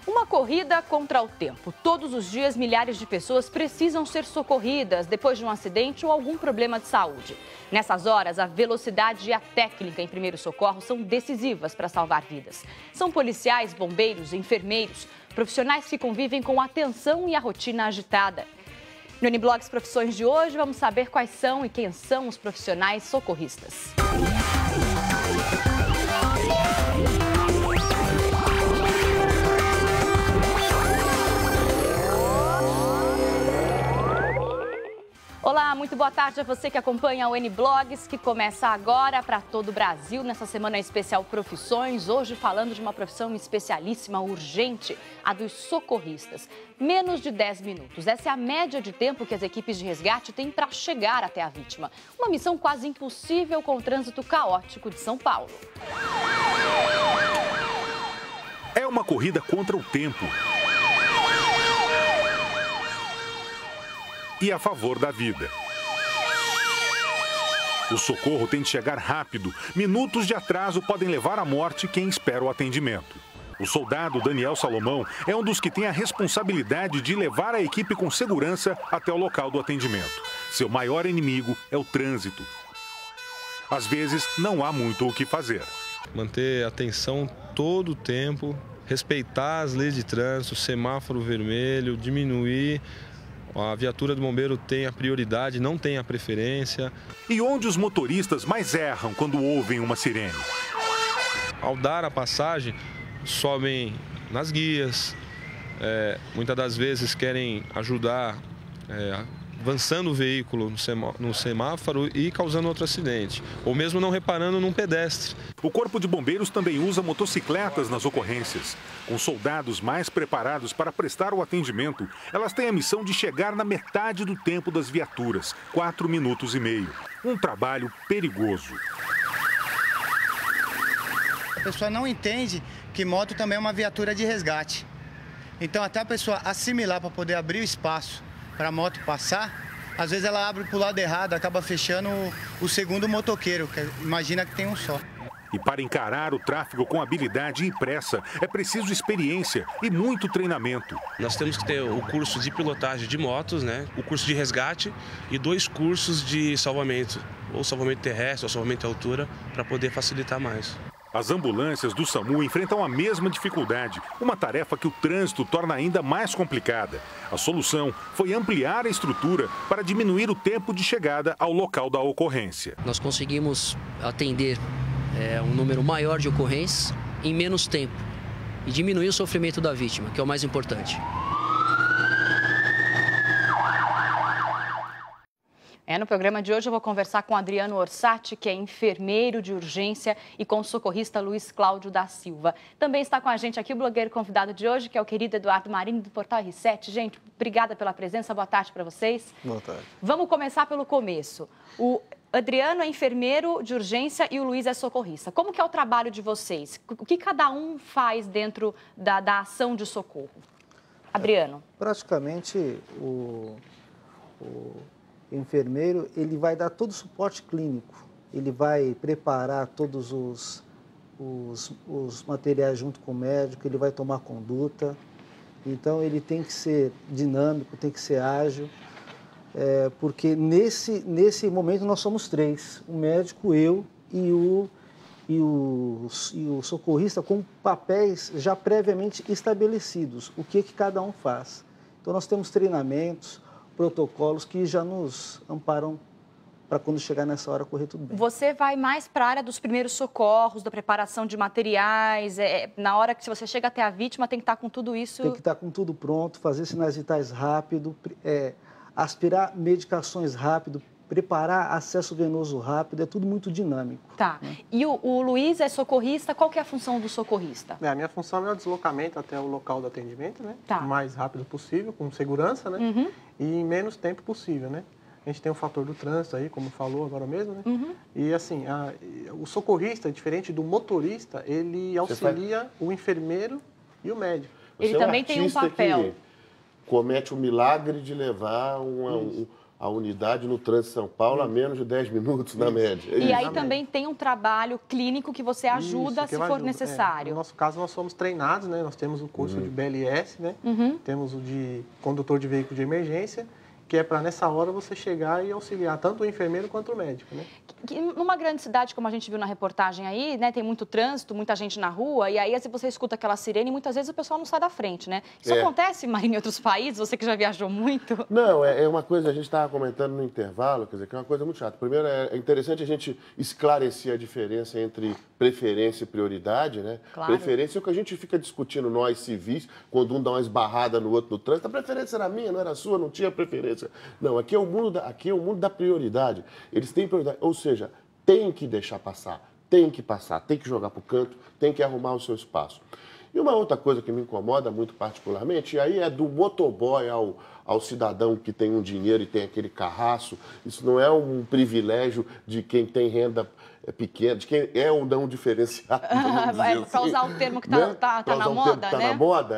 Uma corrida contra o tempo. Todos os dias, milhares de pessoas precisam ser socorridas depois de um acidente ou algum problema de saúde. Nessas horas, a velocidade e a técnica em primeiros socorros são decisivas para salvar vidas. São policiais, bombeiros, enfermeiros, profissionais que convivem com a tensão e a rotina agitada. No Uniblogs Profissões de hoje, vamos saber quais são e quem são os profissionais socorristas. Olá, muito boa tarde a você que acompanha o Uniblogs, que começa agora para todo o Brasil, nessa semana especial Profissões. Hoje falando de uma profissão especialíssima, urgente, a dos socorristas. Menos de 10 minutos. Essa é a média de tempo que as equipes de resgate têm para chegar até a vítima. Uma missão quase impossível com o trânsito caótico de São Paulo. É uma corrida contra o tempo. E a favor da vida. O socorro tem de chegar rápido. Minutos de atraso podem levar à morte quem espera o atendimento. O soldado Daniel Salomão é um dos que tem a responsabilidade de levar a equipe com segurança até o local do atendimento. Seu maior inimigo é o trânsito. Às vezes, não há muito o que fazer. Manter atenção todo o tempo, respeitar as leis de trânsito, semáforo vermelho, diminuir. A viatura do bombeiro tem a prioridade, não tem a preferência. E onde os motoristas mais erram quando ouvem uma sirene? Ao dar a passagem, sobem nas guias, muitas das vezes querem ajudar avançando o veículo no semáforo e causando outro acidente, ou mesmo não reparando num pedestre. O Corpo de Bombeiros também usa motocicletas nas ocorrências. Com soldados mais preparados para prestar o atendimento, elas têm a missão de chegar na metade do tempo das viaturas, 4,5 minutos. Um trabalho perigoso. A pessoa não entende que moto também é uma viatura de resgate. Então, até a pessoa assimilar para poder abrir o espaço para a moto passar, às vezes ela abre para o lado errado, acaba fechando o segundo motoqueiro, que imagina que tem um só. E para encarar o tráfego com habilidade e pressa, é preciso experiência e muito treinamento. Nós temos que ter o curso de pilotagem de motos, o curso de resgate e 2 cursos de salvamento, ou salvamento terrestre ou salvamento à altura, para poder facilitar mais. As ambulâncias do SAMU enfrentam a mesma dificuldade, uma tarefa que o trânsito torna ainda mais complicada. A solução foi ampliar a estrutura para diminuir o tempo de chegada ao local da ocorrência. Nós conseguimos atender um número maior de ocorrências em menos tempo e diminuir o sofrimento da vítima, que é o mais importante. No programa de hoje eu vou conversar com Adriano Orsatti, que é enfermeiro de urgência, e com o socorrista Luiz Cláudio da Silva. Também está com a gente aqui o blogueiro convidado de hoje, que é o querido Eduardo Marinho, do Portal R7. Gente, obrigada pela presença, boa tarde para vocês. Boa tarde. Vamos começar pelo começo. O Adriano é enfermeiro de urgência e o Luiz é socorrista. Como que é o trabalho de vocês? O que cada um faz dentro da ação de socorro? Adriano. Praticamente, o enfermeiro, ele vai dar todo o suporte clínico, ele vai preparar todos os materiais junto com o médico, ele vai tomar conduta, então ele tem que ser dinâmico, tem que ser ágil, porque nesse momento nós somos 3, o médico, eu e o socorrista com papéis já previamente estabelecidos, o que cada um faz. Então nós temos treinamentos, protocolos que já nos amparam para quando chegar nessa hora correr tudo bem. Você vai mais para a área dos primeiros socorros, da preparação de materiais, na hora que se você chega até a vítima tem que estar com tudo isso... Tem que estar com tudo pronto, fazer sinais vitais rápido, aspirar medicações rápido, preparar acesso venoso rápido, é tudo muito dinâmico. Tá. Né? E o Luiz é socorrista, qual que é a função do socorrista? A minha função é o deslocamento até o local do atendimento, Tá. O mais rápido possível, com segurança, Uhum. E em menos tempo possível, A gente tem o fator do trânsito aí, como falou agora mesmo, Uhum. E assim, o socorrista, diferente do motorista, ele auxilia o enfermeiro e o médico. Ele também tem um papel. Que comete o milagre de levar a unidade no trânsito de São Paulo a menos de 10 minutos, na média. E aí também tem um trabalho clínico que você ajuda se for necessário. No nosso caso, nós somos treinados, né? Nós temos o curso de BLS, né? Temos o de condutor de veículo de emergência, que é para nessa hora você chegar e auxiliar tanto o enfermeiro quanto o médico, né? Numa grande cidade, como a gente viu na reportagem aí, né, tem muito trânsito, muita gente na rua, e aí você escuta aquela sirene e muitas vezes o pessoal não sai da frente, né? Isso acontece, Marinho, em outros países? Você que já viajou muito? Não, é uma coisa, a gente estava comentando no intervalo, quer dizer, que é uma coisa muito chata. Primeiro, é interessante a gente esclarecer a diferença entre preferência e prioridade, né? Claro. Preferência é o que a gente fica discutindo, nós civis, quando um dá uma esbarrada no outro no trânsito, a preferência era minha, não era sua, não tinha preferência. Não, aqui é o mundo da prioridade. Eles têm prioridade, ou seja, tem que deixar passar, tem que passar, tem que jogar para o canto, tem que arrumar o seu espaço. E uma outra coisa que me incomoda muito particularmente, e aí é do motoboy ao cidadão que tem um dinheiro e tem aquele carraço, isso não é um privilégio de quem tem renda pequena, de quem é ou não diferenciado. Para usar o termo que está na moda, né? Na moda,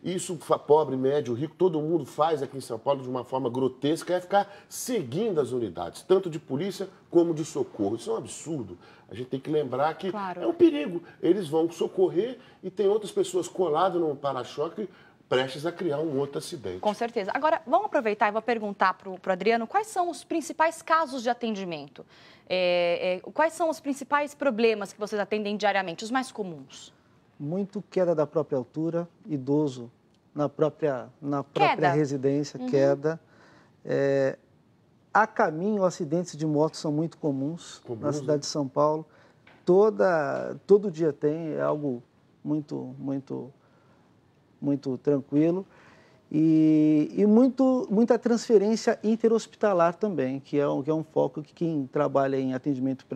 Isso, pobre, médio, rico, todo mundo faz aqui em São Paulo de uma forma grotesca, é ficar seguindo as unidades, tanto de polícia como de socorro. Isso é um absurdo. A gente tem que lembrar que é um perigo. Eles vão socorrer e tem outras pessoas coladas no para-choque prestes a criar um outro acidente. Com certeza. Agora, vamos aproveitar e vou perguntar para o Adriano quais são os principais casos de atendimento. Quais são os principais problemas que vocês atendem diariamente, os mais comuns? Muito queda da própria altura, idoso na própria residência, queda. A caminho, acidentes de moto são muito comuns na cidade de São Paulo. Todo dia tem, é algo muito tranquilo. E muita transferência interhospitalar também, que é um foco que quem trabalha em atendimento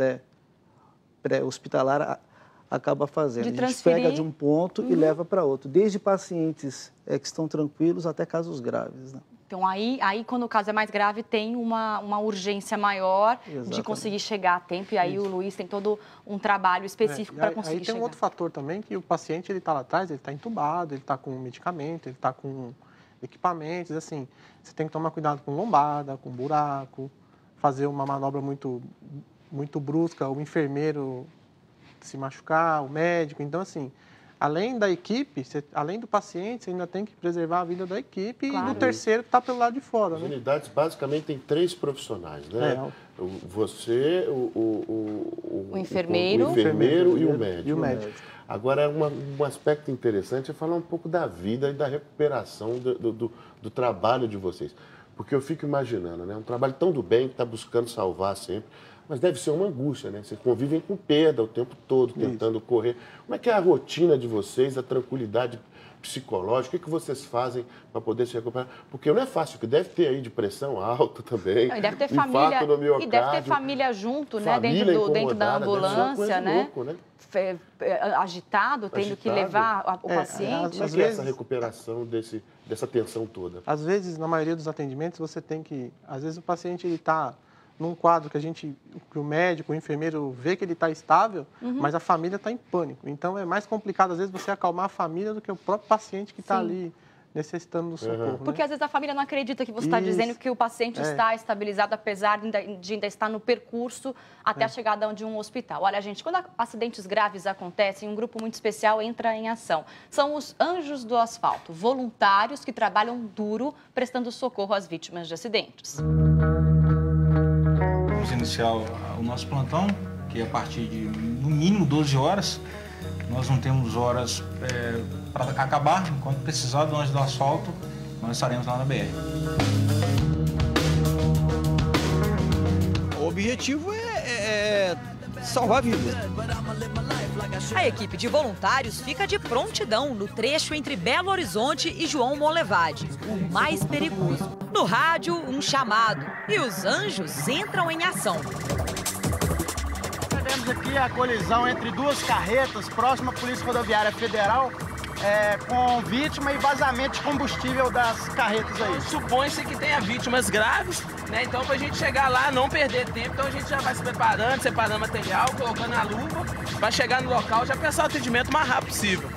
pré-hospitalar acaba fazendo. A gente pega de um ponto e leva para outro, desde pacientes que estão tranquilos até casos graves, né? Então, aí, quando o caso é mais grave, tem uma urgência maior de conseguir chegar a tempo. E aí o Luiz tem todo um trabalho específico para conseguir chegar. Aí tem um outro fator também, que o paciente está lá atrás, ele está entubado, ele está com medicamento, ele está com equipamentos, assim. Você tem que tomar cuidado com lombada, com buraco, fazer uma manobra muito brusca, o enfermeiro se machucar, o médico. Então, assim, além da equipe, além do paciente, você ainda tem que preservar a vida da equipe e do terceiro que está pelo lado de fora. As unidades basicamente têm 3 profissionais, né? Você, o enfermeiro e o médico. Agora, um aspecto interessante é falar um pouco da vida e da recuperação do trabalho de vocês. Porque eu fico imaginando, né? Um trabalho tão do bem que está buscando salvar sempre. Mas deve ser uma angústia, né? Vocês convivem com perda o tempo todo, tentando correr. Como é que é a rotina de vocês, a tranquilidade psicológica? O que vocês fazem para poder se recuperar? Porque não é fácil, porque deve ter aí de pressão alta também. E deve ter família, e deve ter família junto, né? Dentro da ambulância, né? Louco, né? Agitado, tendo que levar o paciente. Às vezes, essa recuperação dessa tensão toda. Às vezes, na maioria dos atendimentos, você tem que... Às vezes o paciente está num quadro que o médico, o enfermeiro vê que ele está estável, mas a família está em pânico. Então, é mais complicado, às vezes, você acalmar a família do que o próprio paciente que está ali necessitando do socorro. Porque, às vezes, a família não acredita que você está dizendo que o paciente está estabilizado, apesar de ainda estar no percurso até a chegada de um hospital. Olha, gente, quando acidentes graves acontecem, um grupo muito especial entra em ação. São os Anjos do Asfalto, voluntários que trabalham duro prestando socorro às vítimas de acidentes. Vamos iniciar o nosso plantão, que é a partir de, no mínimo, 12 horas. Nós não temos horas para acabar. Enquanto precisar do Anjo do Asfalto, nós estaremos lá na BR. O objetivo é salvar vidas. A equipe de voluntários fica de prontidão no trecho entre Belo Horizonte e João Monlevade, o mais perigoso. No rádio, um chamado e os anjos entram em ação. Tivemos aqui a colisão entre 2 carretas próxima à Polícia Rodoviária Federal, com vítima e vazamento de combustível das carretas aí. Supõe-se que tenha vítimas graves, né? Então, para a gente chegar lá, não perder tempo, então a gente já vai se preparando, separando material, colocando a luva, para chegar no local, já pensar o atendimento o mais rápido possível.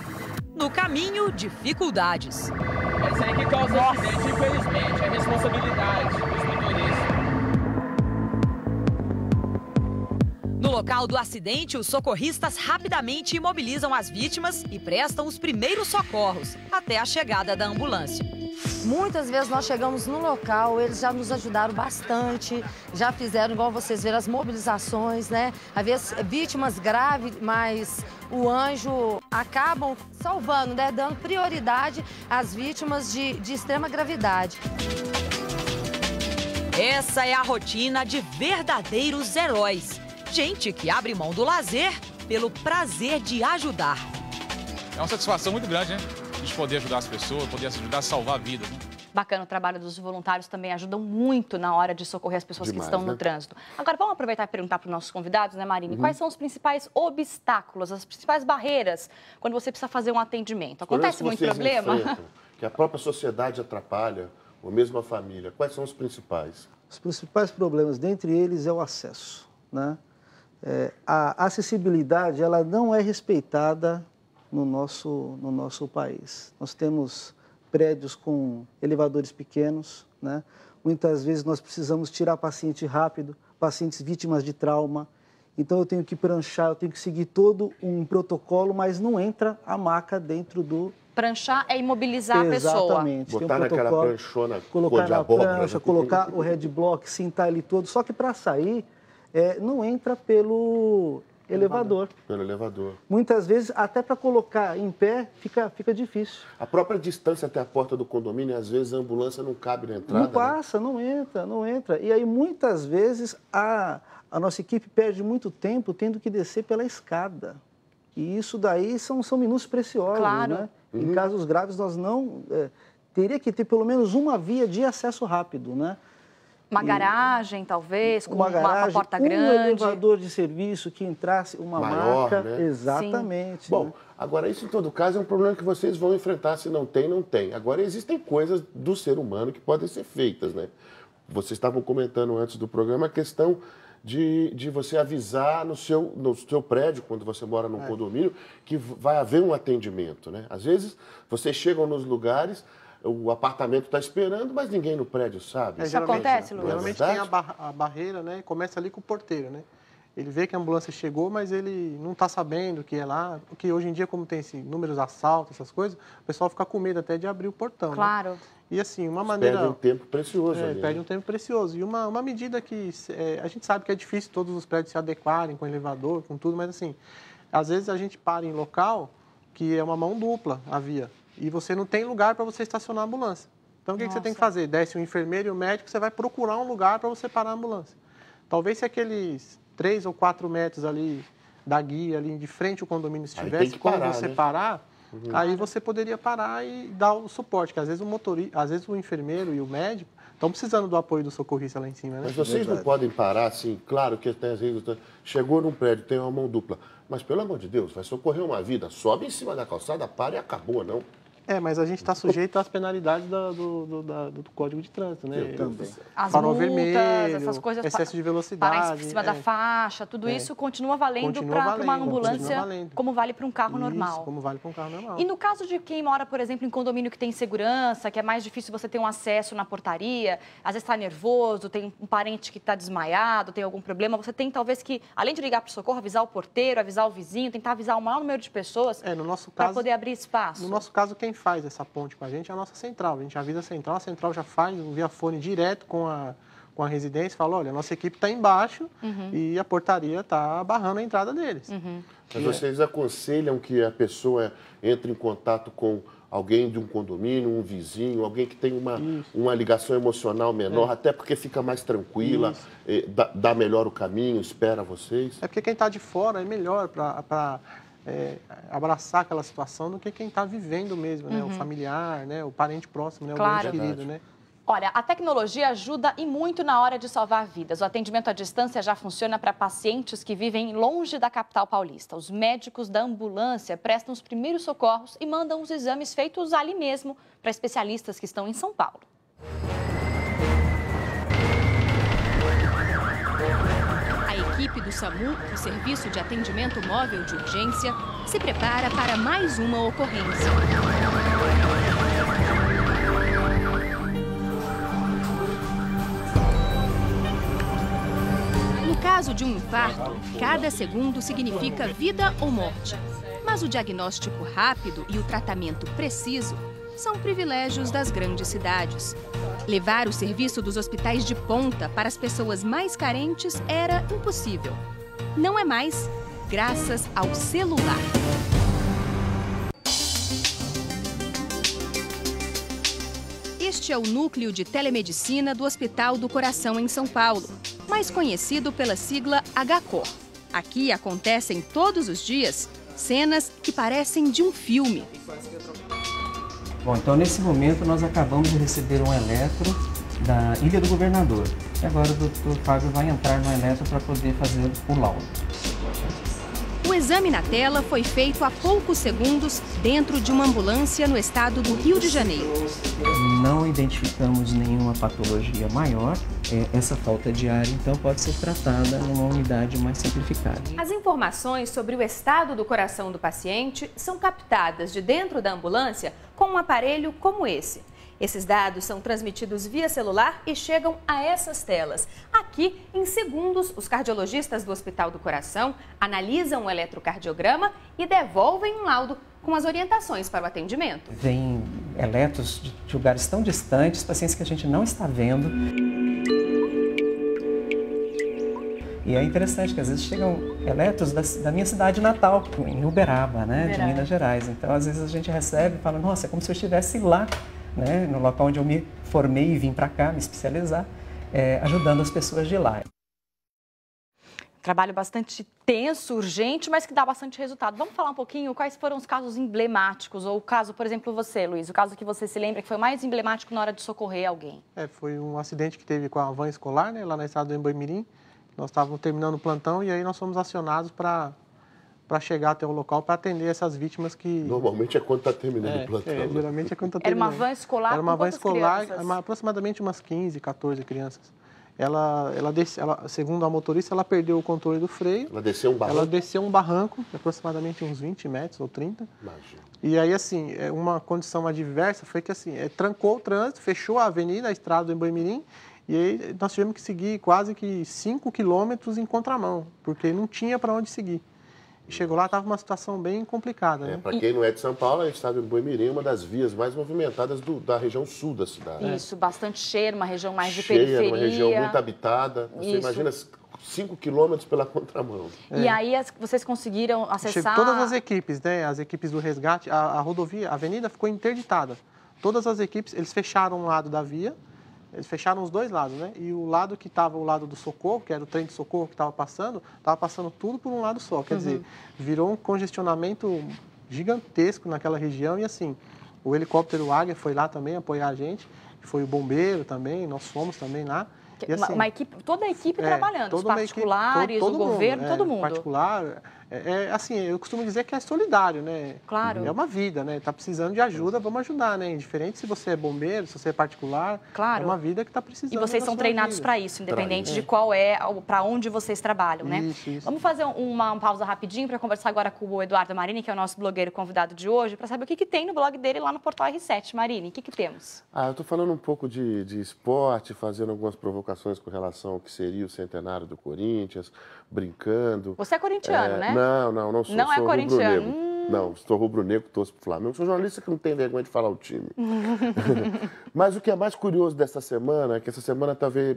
No caminho, dificuldades. É isso aí que causa acidente, infelizmente, é responsabilidade dos motoristas. local do acidente, os socorristas rapidamente imobilizam as vítimas e prestam os primeiros socorros até a chegada da ambulância. Muitas vezes nós chegamos no local, eles já nos ajudaram bastante, já fizeram, igual vocês viram, as mobilizações, né? Às vezes vítimas graves, mas o anjo acabam salvando, né? Dando prioridade às vítimas de extrema gravidade. Essa é a rotina de verdadeiros heróis. Gente que abre mão do lazer pelo prazer de ajudar. É uma satisfação muito grande, né? De poder ajudar as pessoas, poder ajudar a salvar vidas. Bacana, o trabalho dos voluntários também ajudam muito na hora de socorrer as pessoas que estão no trânsito. Agora, vamos aproveitar e perguntar para os nossos convidados, né, Marine? Quais são os principais obstáculos, as principais barreiras quando você precisa fazer um atendimento? Acontece muito problema? Que a própria sociedade atrapalha, ou mesmo a família. Quais são os principais? Os principais problemas, dentre eles, é o acesso, né? A acessibilidade, ela não é respeitada no nosso país. Nós temos prédios com elevadores pequenos, né? Muitas vezes nós precisamos tirar paciente rápido, pacientes vítimas de trauma. Então eu tenho que pranchar, eu tenho que seguir todo um protocolo, mas não entra a maca dentro do... Pranchar é imobilizar a pessoa. Exatamente. Botar naquela pranchona, colocar na prancha, colocar o headblock, sentar ele todo. Só que para sair, não entra pelo elevador. Pelo elevador. Muitas vezes, até para colocar em pé, fica difícil. A própria distância até a porta do condomínio, às vezes a ambulância não cabe na entrada. Não passa, né? não entra. E aí, muitas vezes, a nossa equipe perde muito tempo tendo que descer pela escada. E isso daí são minutos preciosos, claro. Né? Em casos graves, nós não... teria que ter pelo menos uma via de acesso rápido, né? Uma garagem, talvez, com uma porta grande. Um elevador de serviço que entrasse uma marca. Né? Exatamente. Bom, agora isso em todo caso é um problema que vocês vão enfrentar. Se não tem, não tem. Agora existem coisas do ser humano que podem ser feitas, né? Vocês estavam comentando antes do programa a questão de você avisar no seu prédio, quando você mora num condomínio, que vai haver um atendimento, né? Às vezes, vocês chegam nos lugares... O apartamento está esperando, mas ninguém no prédio sabe. Isso acontece, Luiz? Geralmente tem a barreira, né? Começa ali com o porteiro, né? Ele vê que a ambulância chegou, mas ele não está sabendo que é lá. Porque hoje em dia, como tem números de assalto, essas coisas, o pessoal fica com medo até de abrir o portão. Claro. Né? E assim, uma maneira... Perde um tempo precioso. Perde um tempo precioso. E uma medida que... a gente sabe que é difícil todos os prédios se adequarem com elevador, com tudo, mas assim, às vezes a gente para em local que é uma mão dupla a via. E você não tem lugar para você estacionar a ambulância. Então, o que você tem que fazer? Desce o enfermeiro e o médico, você vai procurar um lugar para você parar a ambulância. Talvez se aqueles 3 ou 4 metros ali da guia, ali de frente ao condomínio estivesse, como você parar, aí você poderia parar e dar o suporte, que às vezes o enfermeiro e o médico estão precisando do apoio do socorrista lá em cima, né? Mas vocês não podem parar assim, claro que às vezes chegou num prédio, tem uma mão dupla, mas pelo amor de Deus, vai socorrer uma vida, sobe em cima da calçada, para e acabou, não? Mas a gente está sujeito às penalidades do Código de Trânsito, né? As farol multas, vermelho, essas coisas, excesso de velocidade. Parar em cima da faixa, tudo isso continua valendo para uma ambulância, como vale para um carro normal. Como vale para um carro normal. E no caso de quem mora, por exemplo, em condomínio que tem segurança, que é mais difícil você ter um acesso na portaria, às vezes está nervoso, tem um parente que está desmaiado, tem algum problema, você tem talvez que, além de ligar para o socorro, avisar o porteiro, avisar o vizinho, tentar avisar o maior número de pessoas para poder abrir espaço. No nosso caso, quem faz essa ponte com a gente é a nossa central. A gente avisa a central já faz um via-fone direto com a residência e fala, olha, a nossa equipe está embaixo e a portaria está barrando a entrada deles. Mas vocês aconselham que a pessoa entre em contato com alguém de um condomínio, um vizinho, alguém que tem uma ligação emocional menor, até porque fica mais tranquila, dá melhor o caminho, espera vocês? É porque quem está de fora é melhor para abraçar aquela situação do que quem está vivendo mesmo, né? O familiar, né? O parente próximo, né? Claro. O ente querido, né? Olha, a tecnologia ajuda e muito na hora de salvar vidas. O atendimento à distância já funciona para pacientes que vivem longe da capital paulista. Os médicos da ambulância prestam os primeiros socorros e mandam os exames feitos ali mesmo para especialistas que estão em São Paulo. A equipe do SAMU, o Serviço de Atendimento Móvel de Urgência, se prepara para mais uma ocorrência. No caso de um infarto, cada segundo significa vida ou morte. Mas o diagnóstico rápido e o tratamento preciso são privilégios das grandes cidades. Levar o serviço dos hospitais de ponta para as pessoas mais carentes era impossível. Não é mais, graças ao celular. Este é o núcleo de telemedicina do Hospital do Coração em São Paulo, mais conhecido pela sigla HCOR. Aqui acontecem todos os dias cenas que parecem de um filme. Bom, então nesse momento nós acabamos de receber um eletro da Ilha do Governador. E agora o Dr. Fábio vai entrar no eletro para poder fazer o laudo. O exame na tela foi feito há poucos segundos dentro de uma ambulância no estado do Rio de Janeiro. Não identificamos nenhuma patologia maior. Essa falta de ar, então, pode ser tratada numa unidade mais simplificada. As informações sobre o estado do coração do paciente são captadas de dentro da ambulância com um aparelho como esse. Esses dados são transmitidos via celular e chegam a essas telas. Aqui, em segundos, os cardiologistas do Hospital do Coração analisam o eletrocardiograma e devolvem um laudo com as orientações para o atendimento. Vem eletros de lugares tão distantes, pacientes que a gente não está vendo. E é interessante que às vezes chegam eletros da minha cidade natal, em Uberaba, né, de Minas Gerais. Então, às vezes a gente recebe e fala, nossa, é como se eu estivesse lá, né, no local onde eu me formei e vim para cá me especializar, ajudando as pessoas de lá. Trabalho bastante tenso, urgente, mas que dá bastante resultado. Vamos falar um pouquinho quais foram os casos emblemáticos, ou o caso, por exemplo, você, Luiz, o caso que você se lembra que foi mais emblemático na hora de socorrer alguém. Foi um acidente que teve com a van escolar, né, lá na estrada do Emboimirim. Nós estávamos terminando o plantão e aí nós fomos acionados para chegar até o local para atender essas vítimas que... Normalmente é quando está terminando o plantão. Geralmente é quando está terminando. Era uma van escolar? Era uma van escolar, crianças? Aproximadamente umas 15, 14 crianças. Ela, segundo a motorista, ela perdeu o controle do freio. Ela desceu um barranco? Ela desceu um barranco, de aproximadamente uns 20 metros ou 30. Imagina. E aí, assim, uma condição adversa foi que, assim, trancou o trânsito, fechou a avenida, a estrada do Emboimirim, e aí nós tivemos que seguir quase que 5 quilômetros em contramão, porque não tinha para onde seguir. E chegou lá, estava uma situação bem complicada. Né? Para quem não é de São Paulo, a estrada do Emboimirim é uma das vias mais movimentadas da região sul da cidade. Isso, bastante cheia, uma região mais de periferia. Uma região muito habitada. Você imagina 5 quilômetros pela contramão. E aí vocês conseguiram acessar... Todas as equipes, né? As equipes do resgate, a rodovia, a avenida ficou interditada. Todas as equipes, eles fecharam um lado da via, eles fecharam os dois lados, né? E o lado que estava o lado do socorro, que era o trem de socorro que estava passando tudo por um lado só. Quer dizer, virou um congestionamento gigantesco naquela região. E assim, o helicóptero Águia foi lá também apoiar a gente, foi o bombeiro também, nós fomos também lá. E, assim, toda a equipe trabalhando, os particulares, o governo, todo mundo. Particular, assim, eu costumo dizer que é solidário, né? Claro. É uma vida, né? Está precisando de ajuda, vamos ajudar, né? Indiferente se você é bombeiro, se você é particular, claro. É uma vida que está precisando. E vocês são treinados para isso, independente de qual para onde vocês trabalham, né? Isso. Vamos fazer uma pausa rapidinho para conversar agora com o Eduardo Marini, que é o nosso blogueiro convidado de hoje, para saber o que tem no blog dele lá no Portal R7. Marini, o que temos? Eu estou falando um pouco de esporte, fazendo algumas provocações com relação ao que seria o centenário do Corinthians, brincando. Você é corintiano, né? Não sou. Não é corintiano. Não, sou rubro-negro, torço pro Flamengo. Sou jornalista que não tem vergonha de falar o time. Mas o que é mais curioso dessa semana é que essa semana talvez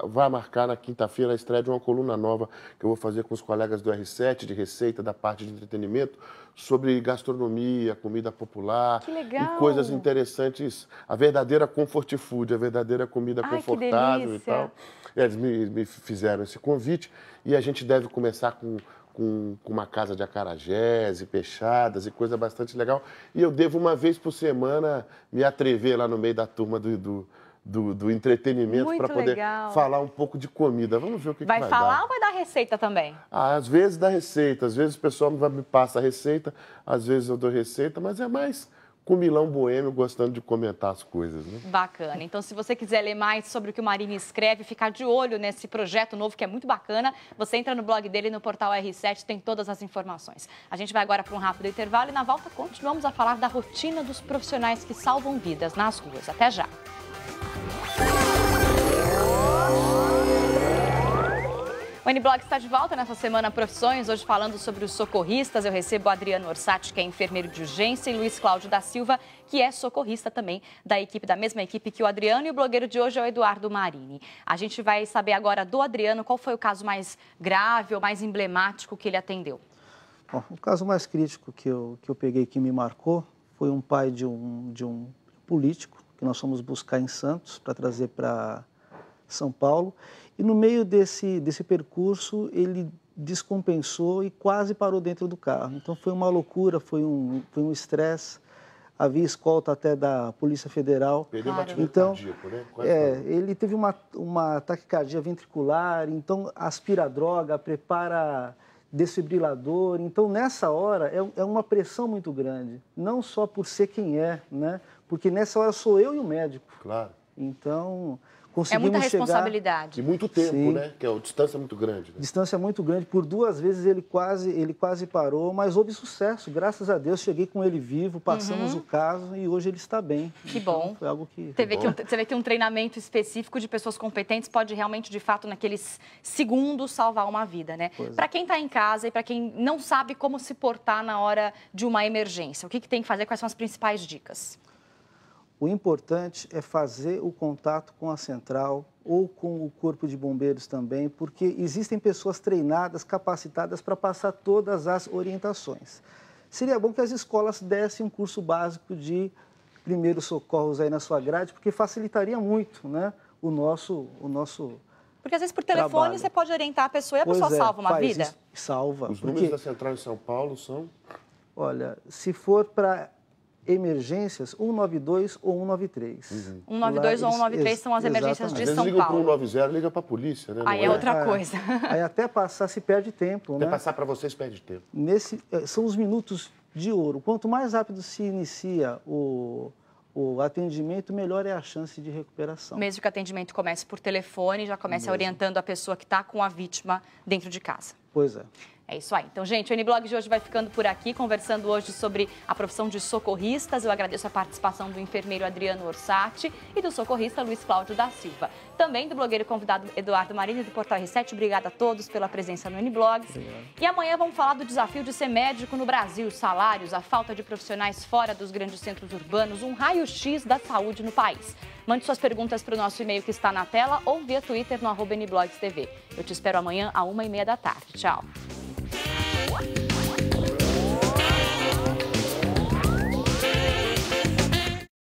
vai marcar na quinta-feira a estreia de uma coluna nova que eu vou fazer com os colegas do R7, de receita, da parte de entretenimento, sobre gastronomia, comida popular. Que legal. E coisas interessantes. A verdadeira comfort food, a verdadeira comida confortável e tal. Eles me fizeram esse convite e a gente deve começar com uma casa de acarajés e peixadas e coisa bastante legal. E eu devo, uma vez por semana, me atrever lá no meio da turma do entretenimento para poder falar um pouco de comida. Vamos ver o que vai dar. Vai falar ou vai dar receita também? Às vezes dá receita, às vezes o pessoal me passa a receita, às vezes eu dou receita, mas é mais comilão boêmio, gostando de comentar as coisas, né? Bacana. Então, se você quiser ler mais sobre o que o Marini escreve, ficar de olho nesse projeto novo que é muito bacana, você entra no blog dele, no Portal R7, tem todas as informações. A gente vai agora para um rápido intervalo e na volta continuamos a falar da rotina dos profissionais que salvam vidas nas ruas. Até já! O N-Blog está de volta nessa semana Profissões, hoje falando sobre os socorristas. Eu recebo o Adriano Orsatti, que é enfermeiro de urgência, e Luiz Cláudio da Silva, que é socorrista também da mesma equipe que o Adriano, e o blogueiro de hoje é o Eduardo Marini. A gente vai saber agora do Adriano qual foi o caso mais grave ou mais emblemático que ele atendeu. Bom, o caso mais crítico que eu peguei, que me marcou, foi um pai de um político que nós fomos buscar em Santos para trazer para São Paulo. E no meio desse percurso, ele descompensou e quase parou dentro do carro. Então foi uma loucura, foi um estresse. Havia escolta até da Polícia Federal. Perdeu batimento então, cardíaco, né? Ele teve uma taquicardia ventricular, então aspira droga, prepara desfibrilador. Então, nessa hora, é uma pressão muito grande. Não só por ser quem é, né? Porque nessa hora sou eu e o médico. Claro. Então, é conseguimos muita responsabilidade. E muito tempo, sim, né? Que é uma distância muito grande. Né? Distância muito grande. Por 2 vezes ele quase parou, mas houve sucesso. Graças a Deus, cheguei com ele vivo, passamos o caso e hoje ele está bem. Que então, bom. Foi algo que... Você vê que um treinamento específico de pessoas competentes pode realmente, de fato, naqueles segundos, salvar uma vida, né? Para quem está em casa e para quem não sabe como se portar na hora de uma emergência, o que tem que fazer? Quais são as principais dicas? O importante é fazer o contato com a central ou com o corpo de bombeiros também, porque existem pessoas treinadas, capacitadas para passar todas as orientações. Seria bom que as escolas dessem um curso básico de primeiros socorros aí na sua grade, porque facilitaria muito, né, o nosso Porque às vezes por telefone trabalho. Você pode orientar a pessoa e a pessoa salva uma vida. Isso salva. Os números da central em São Paulo são? Olha, se for para emergências, 192 ou 193. 192 ou 193 são as emergências de São Paulo. Às vezes ligam para o 190, liga para a polícia, né? Aí é outra coisa. Aí até passar se perde tempo, até né? passar para vocês perde tempo. São os minutos de ouro. Quanto mais rápido se inicia o atendimento, melhor é a chance de recuperação. Mesmo que o atendimento comece por telefone, já comece orientando a pessoa que está com a vítima dentro de casa. Pois é. É isso aí. Então, gente, o N-Blog de hoje vai ficando por aqui, conversando hoje sobre a profissão de socorristas. Eu agradeço a participação do enfermeiro Adriano Orsatti e do socorrista Luiz Cláudio da Silva. Também do blogueiro convidado Eduardo Marini, do Portal R7. Obrigada a todos pela presença no N-Blog. E amanhã vamos falar do desafio de ser médico no Brasil, os salários, a falta de profissionais fora dos grandes centros urbanos, um raio-x da saúde no país. Mande suas perguntas para o nosso e-mail que está na tela ou via Twitter no @NBlogsTV. Eu te espero amanhã, às 1h30 da tarde. Tchau.